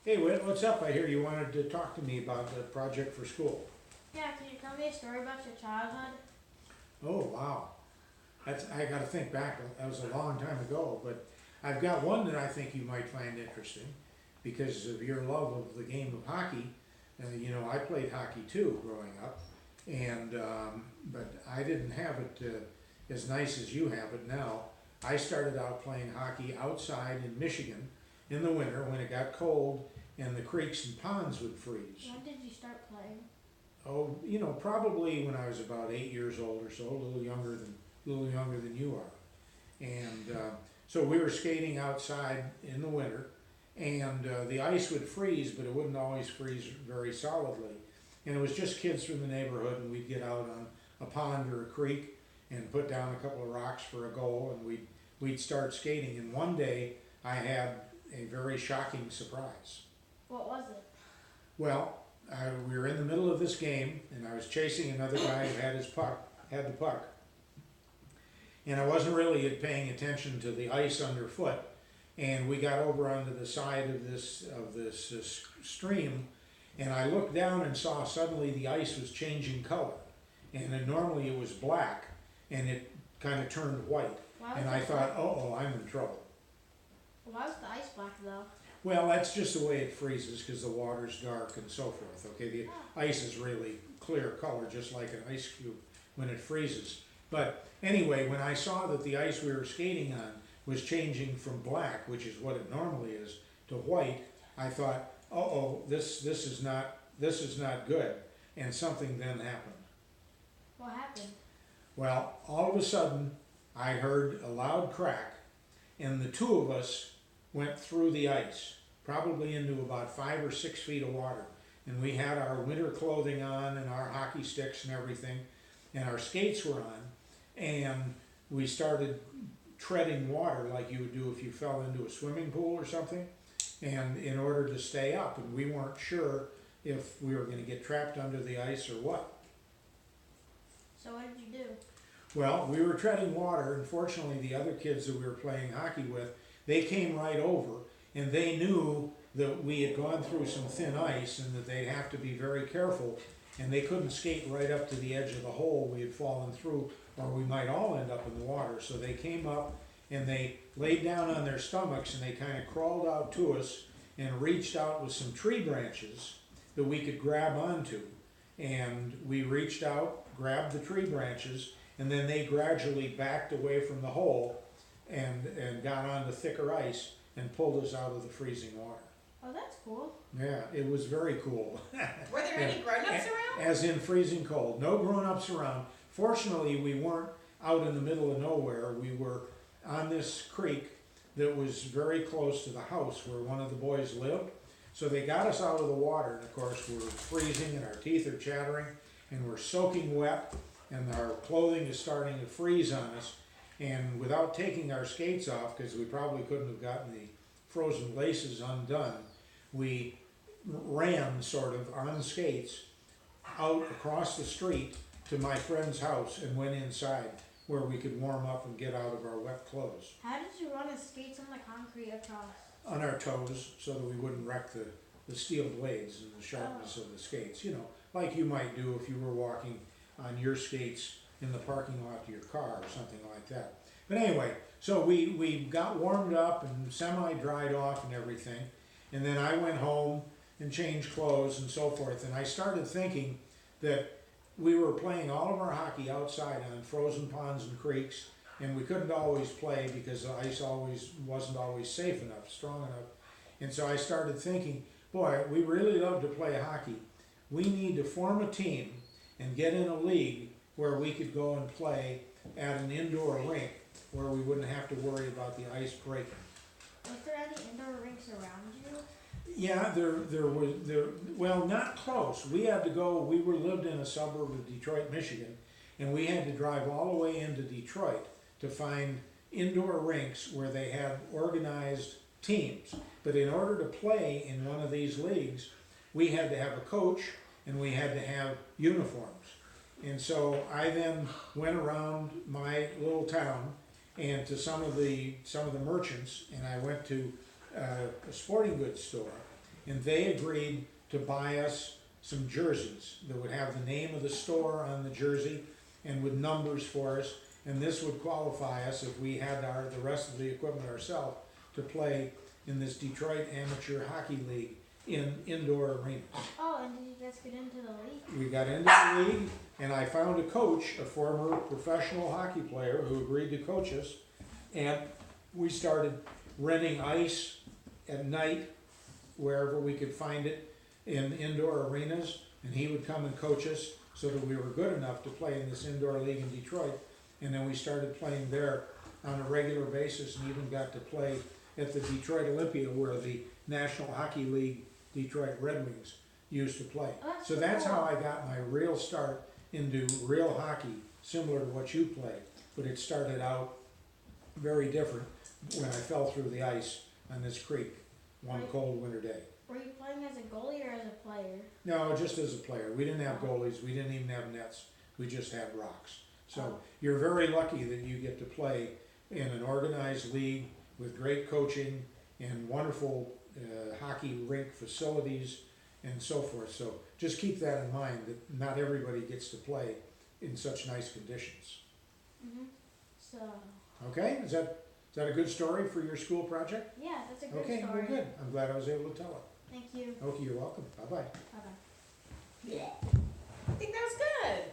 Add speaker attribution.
Speaker 1: Hey, Whit, what's up? I hear you wanted to talk to me about the project for school.
Speaker 2: Yeah, can you tell me a story about your childhood?
Speaker 1: Oh, wow. I gotta think back. That was a long time ago, but I've got one that I think you might find interesting because of your love of the game of hockey. I played hockey too growing up, but I didn't have it as nice as you have it now. I started out playing hockey outside in Michigan in the winter when it got cold and the creeks and ponds would freeze.
Speaker 2: When did you start playing?
Speaker 1: Oh, probably when I was about 8 years old or so, a little younger than you are. And so we were skating outside in the winter, and the ice would freeze, but it wouldn't always freeze very solidly. And it was just kids from the neighborhood, and we'd get out on a pond or a creek and put down a couple of rocks for a goal, and we'd start skating. And one day I had a very shocking surprise.
Speaker 2: What was it?
Speaker 1: Well, we were in the middle of this game, and I was chasing another guy who had the puck, and I wasn't really paying attention to the ice underfoot. And we got over onto the side of this stream, and I looked down and saw suddenly the ice was changing color, and then normally it was black, and it kind of turned white,
Speaker 2: Why was
Speaker 1: and I
Speaker 2: it
Speaker 1: thought,
Speaker 2: black?
Speaker 1: oh, I'm in trouble.
Speaker 2: Why was the ice black though?
Speaker 1: Well, that's just the way it freezes because the water's dark and so forth. Okay, the ice is really clear color, just like an ice cube when it freezes. But anyway, when I saw that the ice we were skating on was changing from black, which is what it normally is, to white, I thought, oh, this is not good. And something then happened.
Speaker 2: What happened?
Speaker 1: Well, all of a sudden, I heard a loud crack, and the two of us went through the ice, probably into about 5 or 6 feet of water. And we had our winter clothing on and our hockey sticks and everything, and our skates were on, and we started treading water like you would do if you fell into a swimming pool or something, and in order to stay up, and we weren't sure if we were going to get trapped under the ice or what.
Speaker 2: So what did you do?
Speaker 1: Well, we were treading water, and fortunately the other kids that we were playing hockey with, they came right over, and they knew that we had gone through some thin ice and that they'd have to be very careful, and they couldn't skate right up to the edge of the hole we had fallen through, or we might all end up in the water. So they came up and they laid down on their stomachs and they kind of crawled out to us and reached out with some tree branches that we could grab onto. And we reached out, grabbed the tree branches, and then they gradually backed away from the hole and got onto thicker ice and pulled us out of the freezing water.
Speaker 2: Oh, that's cool.
Speaker 1: Yeah, it was very cool.
Speaker 3: Were there any grown-ups around?
Speaker 1: As in freezing cold. No grown-ups around. Fortunately, we weren't out in the middle of nowhere. We were on this creek that was very close to the house where one of the boys lived. So they got us out of the water, and of course we're freezing and our teeth are chattering and we're soaking wet and our clothing is starting to freeze on us. And without taking our skates off, because we probably couldn't have gotten the frozen laces undone, we ran sort of on skates out across the street to my friend's house and went inside where we could warm up and get out of our wet clothes.
Speaker 2: How did you run the skates on the concrete across?
Speaker 1: On our toes so that we wouldn't wreck the steel blades and the sharpness of the skates, like you might do if you were walking on your skates in the parking lot to your car or something like that. But anyway, so we got warmed up and semi-dried off and everything, and then I went home and changed clothes and so forth, and I started thinking that we were playing all of our hockey outside on frozen ponds and creeks, and we couldn't always play because the ice wasn't always safe enough, strong enough. And so I started thinking, boy, we really love to play hockey. We need to form a team and get in a league where we could go and play at an indoor rink where we wouldn't have to worry about the ice breaking.
Speaker 2: Was there any indoor rinks around you?
Speaker 1: Yeah, well, not close. We had to go, lived in a suburb of Detroit, Michigan, and we had to drive all the way into Detroit to find indoor rinks where they had organized teams. But in order to play in one of these leagues, we had to have a coach and we had to have uniforms. And so I then went around my little town and to some of the merchants, and I went to a sporting goods store, and they agreed to buy us some jerseys that would have the name of the store on the jersey and with numbers for us, and this would qualify us if we had the rest of the equipment ourselves to play in this Detroit Amateur Hockey League in indoor arenas.
Speaker 2: Oh, and did you guys get into the league?
Speaker 1: We got into the league, and I found a coach, a former professional hockey player, who agreed to coach us, and we started renting ice at night wherever we could find it in indoor arenas, and he would come and coach us so that we were good enough to play in this indoor league in Detroit. And then we started playing there on a regular basis, and even got to play at the Detroit Olympia, where the National Hockey League Detroit Red Wings used to play.
Speaker 2: Oh, that's
Speaker 1: So that's
Speaker 2: cool.
Speaker 1: how I got my real start into real hockey, similar to what you play. But it started out very different when I fell through the ice on this creek one
Speaker 2: Right.
Speaker 1: cold winter day.
Speaker 2: Were you playing as a goalie or as a player?
Speaker 1: No, just as a player. We didn't have goalies, we didn't even have nets, we just had rocks. So
Speaker 2: Oh.
Speaker 1: you're very lucky that you get to play in an organized league with great coaching and wonderful hockey rink facilities and so forth. So just keep that in mind, that not everybody gets to play in such nice conditions.
Speaker 2: Mhm. So,
Speaker 1: Okay, is that a good story for your school project?
Speaker 2: yeah, that's a good
Speaker 1: Okay,
Speaker 2: story.
Speaker 1: well, good. I'm glad I was able to tell it.
Speaker 2: Thank you.
Speaker 1: Okay, you're welcome. Bye-bye.
Speaker 2: Bye bye.
Speaker 3: I think that was good.